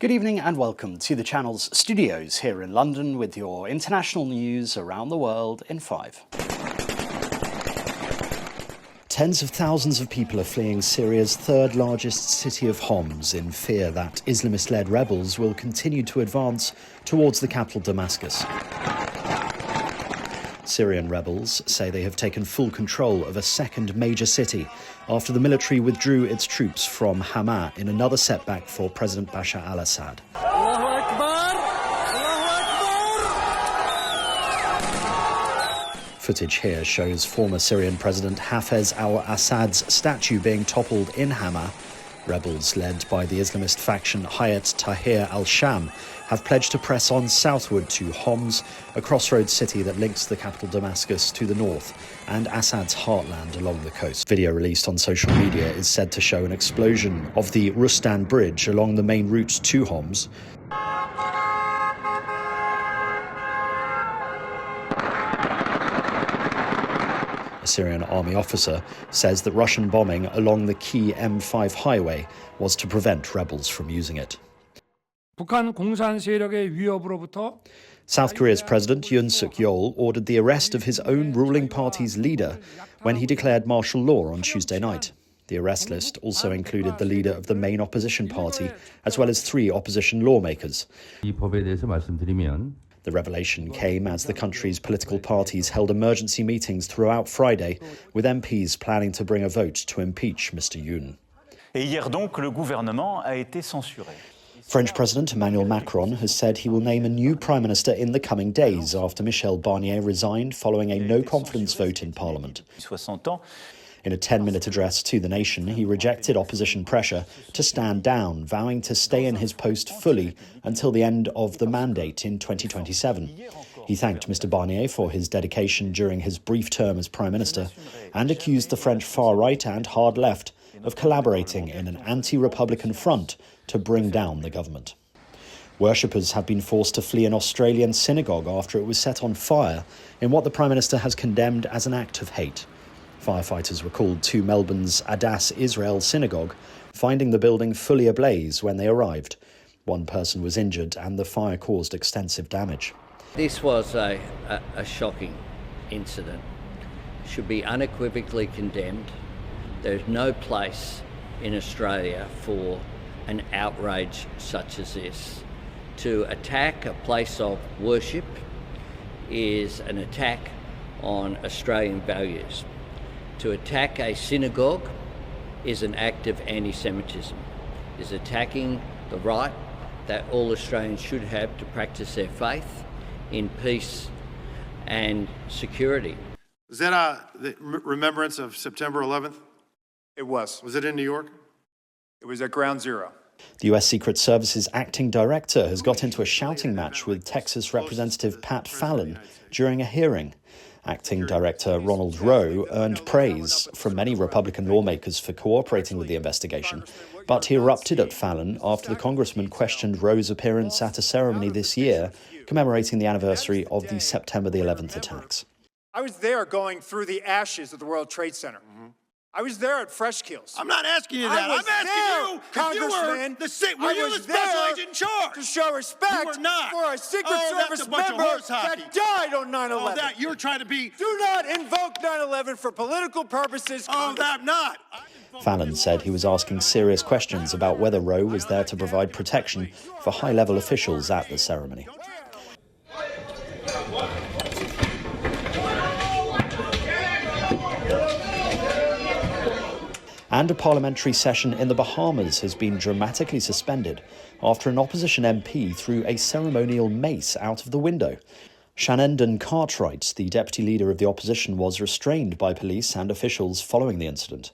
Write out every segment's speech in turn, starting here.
Good evening and welcome to the channel's studios here in London with your international news around the world in 5. Tens of thousands of people are fleeing Syria's third largest city of Homs in fear that Islamist-led rebels will continue to advance towards the capital Damascus. Syrian rebels say they have taken full control of a second major city after the military withdrew its troops from Hama in another setback for President Bashar al-Assad. Footage here shows former Syrian President Hafez al-Assad's statue being toppled in Hama. Rebels led by the Islamist faction Hayat Tahrir al-Sham have pledged to press on southward to Homs, a crossroads city that links the capital Damascus to the north and Assad's heartland along the coast. Video released on social media is said to show an explosion of the Rustan bridge along the main route to Homs. A Syrian army officer says that Russian bombing along the key M5 highway was to prevent rebels from using it. South Korea's President Yoon Suk-yeol ordered the arrest of his own ruling party's leader when he declared martial law on Tuesday night. The arrest list also included the leader of the main opposition party, as well as 3 opposition lawmakers. The revelation came as the country's political parties held emergency meetings throughout Friday, with MPs planning to bring a vote to impeach Mr. Yoon. French President Emmanuel Macron has said he will name a new Prime Minister in the coming days after Michel Barnier resigned following a no-confidence vote in Parliament. In a 10-minute address to the nation, he rejected opposition pressure to stand down, vowing to stay in his post fully until the end of the mandate in 2027. He thanked Mr. Barnier for his dedication during his brief term as Prime Minister and accused the French far-right and hard-left of collaborating in an anti-Republican front to bring down the government. Worshippers have been forced to flee an Australian synagogue after it was set on fire in what the Prime Minister has condemned as an act of hate. Firefighters were called to Melbourne's Adass Israel synagogue, finding the building fully ablaze when they arrived. 1 person was injured and the fire caused extensive damage. This was a shocking incident. It should be unequivocally condemned. There's no place in Australia for an outrage such as this. To attack a place of worship is an attack on Australian values. To attack a synagogue is an act of anti-Semitism, is attacking the right that all Australians should have to practice their faith in peace and security. Was that the remembrance of September 11th? It was. Was it in New York? It was at Ground Zero. The U.S. Secret Service's acting director has got into a shouting match with Texas Representative Pat Fallon during a hearing. Acting Director Ronald Rowe earned praise from many Republican lawmakers for cooperating with the investigation, but he erupted at Fallon after the congressman questioned Rowe's appearance at a ceremony this year commemorating the anniversary of the September the 11th attacks. I was there going through the ashes of the World Trade Center. I was there at Fresh Kills. I'm not asking you that. I'm asking you, Congressman, were you the special agent in charge? To show respect for a Secret Service member that died on 9/11. Oh, that you're trying to be. Do not invoke 9/11 for political purposes. Oh, I'm not. Fallon said he was asking serious questions about whether Rowe was there to provide protection for high-level officials at the ceremony. And a parliamentary session in the Bahamas has been dramatically suspended after an opposition MP threw a ceremonial mace out of the window. Shannon Cartwright, the deputy leader of the opposition, was restrained by police and officials following the incident.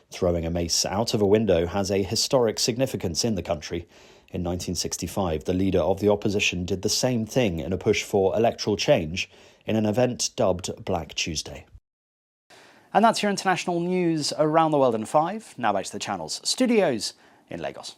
Throwing a mace out of a window has a historic significance in the country. In 1965, the leader of the opposition did the same thing in a push for electoral change in an event dubbed Black Tuesday. And that's your international news around the world in 5. Now back to the channel's studios in Lagos.